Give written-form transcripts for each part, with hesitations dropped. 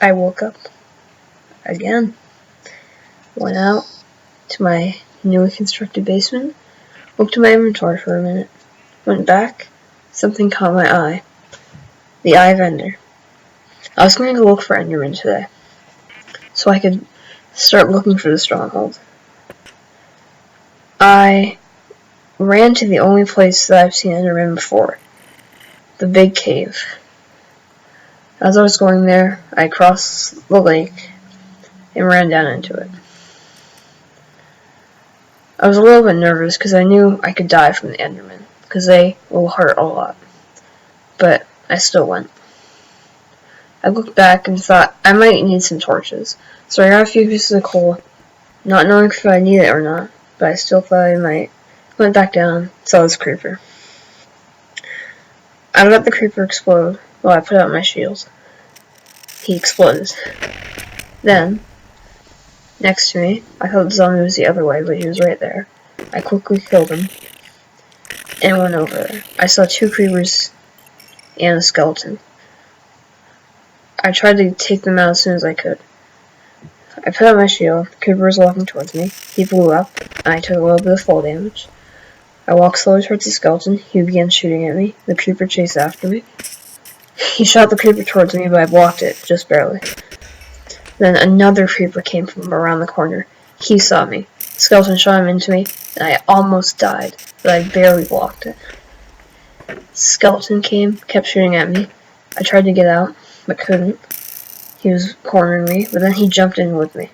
I woke up again, went out to my newly constructed basement, looked at my inventory for a minute, went back, something caught my eye. The Eye of Ender. I was going to look for Enderman today, so I could start looking for the stronghold. I ran to the only place that I've seen Enderman before, the big cave. As I was going there, I crossed the lake and ran down into it. I was a little bit nervous because I knew I could die from the Enderman, because they will hurt a lot. But I still went. I looked back and thought I might need some torches, so I got a few pieces of coal, not knowing if I need it or not, but I still thought I might. Went back down, saw this creeper. I let the creeper explode while I put out my shield. He exploded. Then, next to me, I thought the zombie was the other way, but he was right there. I quickly killed him and went over there. I saw 2 creepers and a skeleton. I tried to take them out as soon as I could. I put out my shield, the creeper was walking towards me, he blew up, and I took a little bit of fall damage. I walked slowly towards the skeleton, he began shooting at me, the creeper chased after me. He shot the creeper towards me, but I blocked it, just barely. Then another creeper came from around the corner. He saw me. The skeleton shot him into me, and I almost died, but I barely blocked it. The skeleton came, kept shooting at me. I tried to get out, but couldn't. He was cornering me, but then he jumped in with me.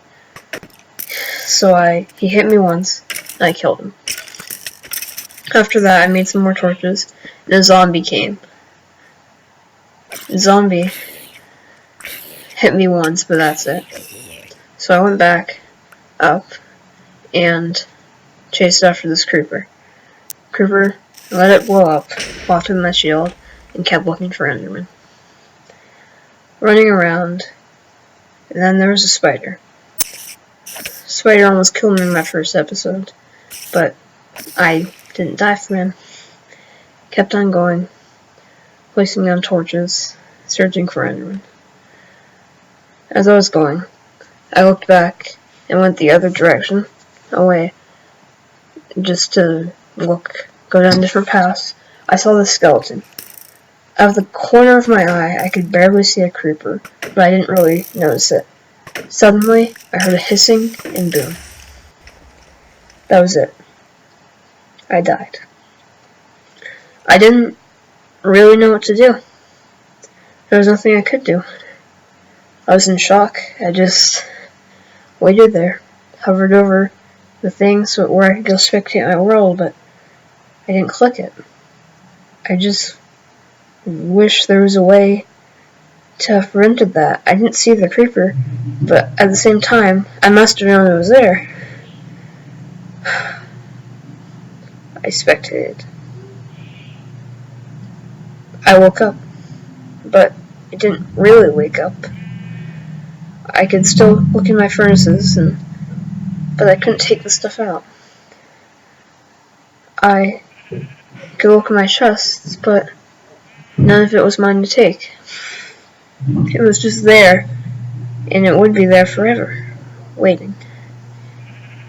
So he hit me once, and I killed him. After that, I made some more torches, and a zombie came. The zombie hit me once, but that's it. So I went back up and chased after this creeper. Creeper let it blow up, blocked with my shield, and kept looking for Enderman. Running around, and then there was a spider. Spider almost killed me in my first episode, but I didn't die from him. Kept on going, placing down torches, searching for Enderman. As I was going, I looked back and went the other direction, away, just to go down different paths. I saw the skeleton. Out of the corner of my eye, I could barely see a creeper, but I didn't really notice it. Suddenly, I heard a hissing, and boom. That was it. I died. I didn't really know what to do. There was nothing I could do. I was in shock. I just waited there, hovered over the thing where I could go spectate my world, but I didn't click it. I just wish there was a way to have prevented that. I didn't see the creeper, but at the same time, I must have known it was there. I spectated. I woke up, but I didn't really wake up. I could still look in my furnaces, but I couldn't take the stuff out. I could look in my chests, but none of it was mine to take. It was just there, and it would be there forever, waiting.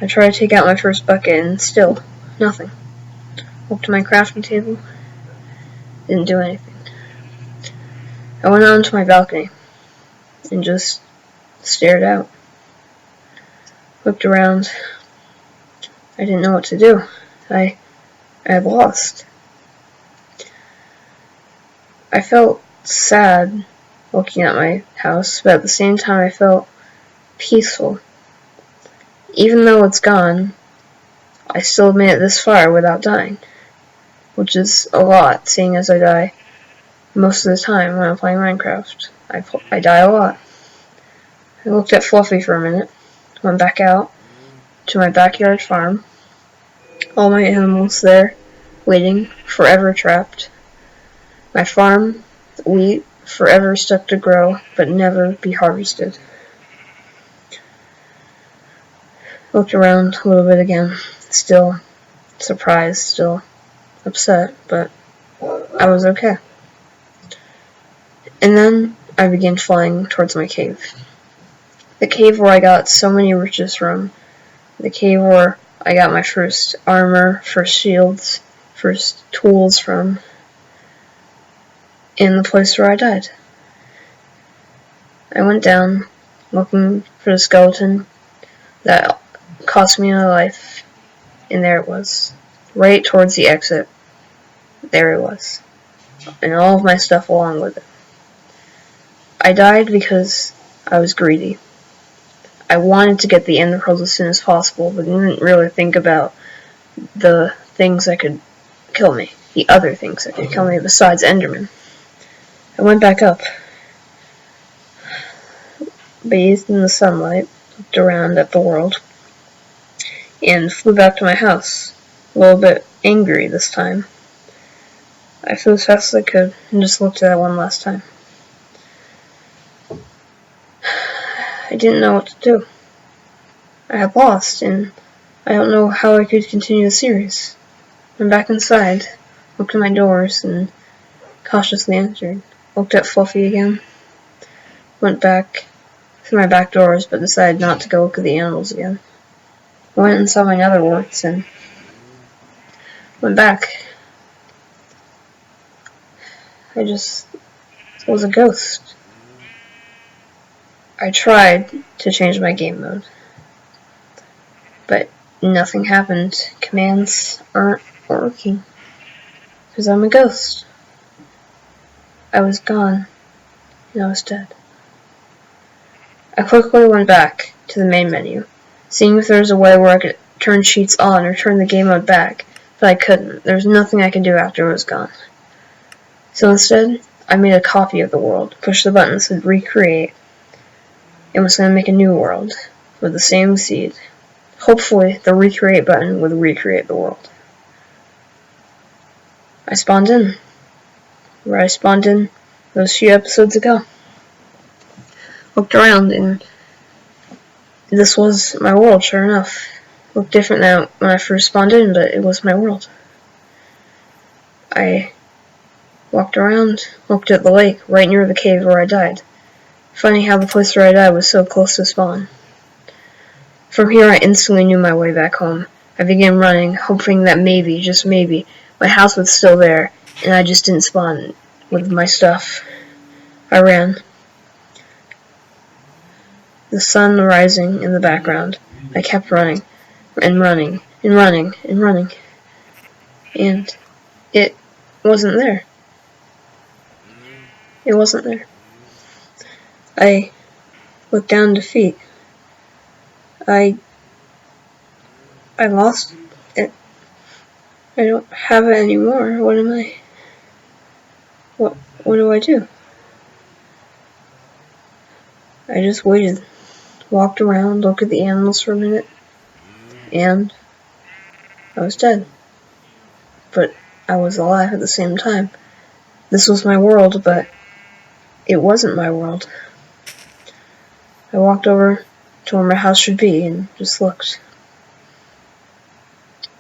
I tried to take out my first bucket, and still, nothing. Walked to my crafting table, didn't do anything. I went out onto my balcony, and just stared out. Looked around. I didn't know what to do. I had lost. I felt sad looking at my house, but at the same time I felt peaceful. Even though it's gone, I still made it this far without dying, which is a lot, seeing as I die most of the time when I'm playing Minecraft. I die a lot. I looked at Fluffy for a minute, went back out to my backyard farm. All my animals there, waiting, forever trapped. My farm, wheat, forever stuck to grow, but never be harvested. Looked around a little bit again, still surprised, still upset, but I was okay. And then I began flying towards my cave. The cave where I got so many riches from. The cave where I got my first armor, first shields, first tools from. And the place where I died. I went down looking for the skeleton that cost me my life, and there it was. Right towards the exit. There it was. And all of my stuff along with it. I died because I was greedy. I wanted to get the end pearls as soon as possible, but didn't really think about the things that could kill me. The other things that could kill me besides Enderman. I went back up. Bathed in the sunlight, looked around at the world, and flew back to my house. A little bit angry this time. I flew as fast as I could and just looked at it one last time. I didn't know what to do. I had lost, and I don't know how I could continue the series. Went back inside, looked at my doors, and cautiously entered. Looked at Fluffy again. Went back through my back doors, but decided not to go look at the animals again. Went and saw my nether warts, and went back. I just was a ghost. I tried to change my game mode, but nothing happened. Commands aren't working, because I'm a ghost. I was gone, and I was dead. I quickly went back to the main menu, seeing if there was a way where I could turn cheats on or turn the game mode back, but I couldn't. There was nothing I could do after it was gone. So instead, I made a copy of the world, pushed the button that said recreate, and was going to make a new world with the same seed. Hopefully, the recreate button would recreate the world. I spawned in. Where I spawned in those few episodes ago. Looked around, and this was my world, sure enough. Looked different than when I first spawned in, but it was my world. I walked around, looked at the lake right near the cave where I died. Funny how the place where I died was so close to spawn. From here I instantly knew my way back home. I began running, hoping that maybe, just maybe, my house was still there, and I just didn't spawn with my stuff. I ran. The sun rising in the background. I kept running, and running, and running, and running. And it wasn't there. It wasn't there. I looked down to feet. I lost it. I don't have it anymore. What am I? What do I do? I just waited. Walked around, looked at the animals for a minute, and I was dead. But I was alive at the same time. This was my world, but it wasn't my world. I walked over to where my house should be and just looked.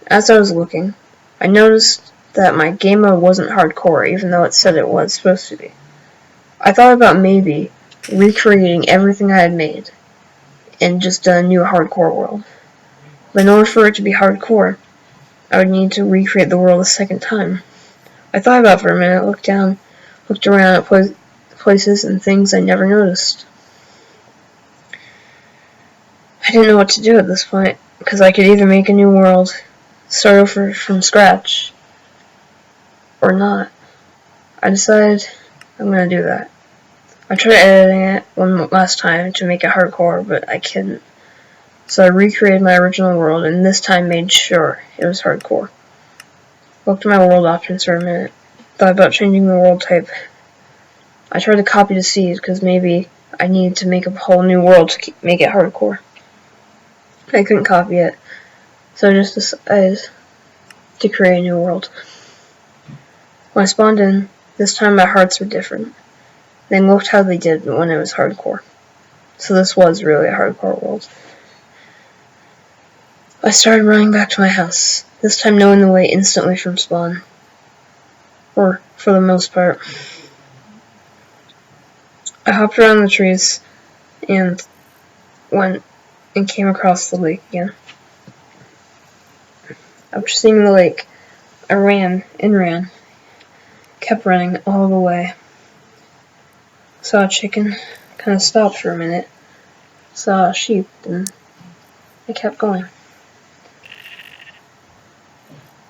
As I was looking, I noticed that my game mode wasn't hardcore, even though it said it was supposed to be. I thought about maybe recreating everything I had made and just a new hardcore world. But in order for it to be hardcore, I would need to recreate the world a second time. I thought about it for a minute, looked down, looked around at places and things I never noticed. I didn't know what to do at this point, because I could either make a new world, start over from scratch, or not. I decided I'm going to do that. I tried editing it one last time to make it hardcore, but I couldn't. So I recreated my original world, and this time made sure it was hardcore. Looked at my world options for a minute. Thought about changing the world type. I tried to copy the seed, because maybe I needed to make a whole new world to make it hardcore. I couldn't copy it, so I just decided to create a new world. When I spawned in, this time my hearts were different. They looked how they did when it was hardcore. So this was really a hardcore world. I started running back to my house, this time knowing the way instantly from spawn. Or, for the most part. I hopped around the trees and went and came across the lake again. After seeing the lake, I ran and ran, kept running all the way. Saw a chicken, kind of stopped for a minute, saw a sheep, and I kept going.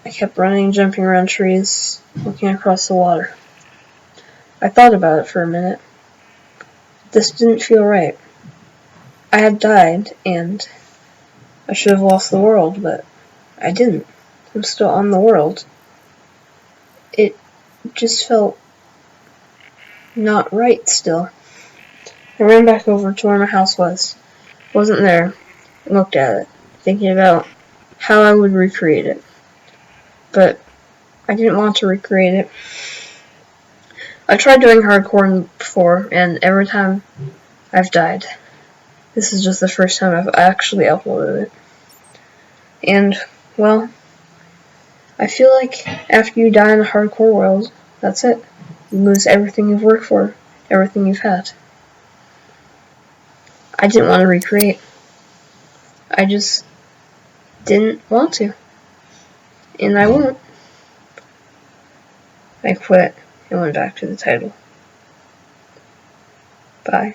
I kept running, jumping around trees, looking across the water. I thought about it for a minute. This didn't feel right. I had died, and I should have lost the world, but I didn't. I'm still on the world. It just felt not right still. I ran back over to where my house was. It wasn't there. I looked at it, thinking about how I would recreate it. But I didn't want to recreate it. I tried doing hardcore before, and every time I've died. This is just the first time I've actually uploaded it. And, well, I feel like after you die in the hardcore world, that's it. You lose everything you've worked for, everything you've had. I didn't want to recreate. I just didn't want to. And I won't. I quit and went back to the title. Bye.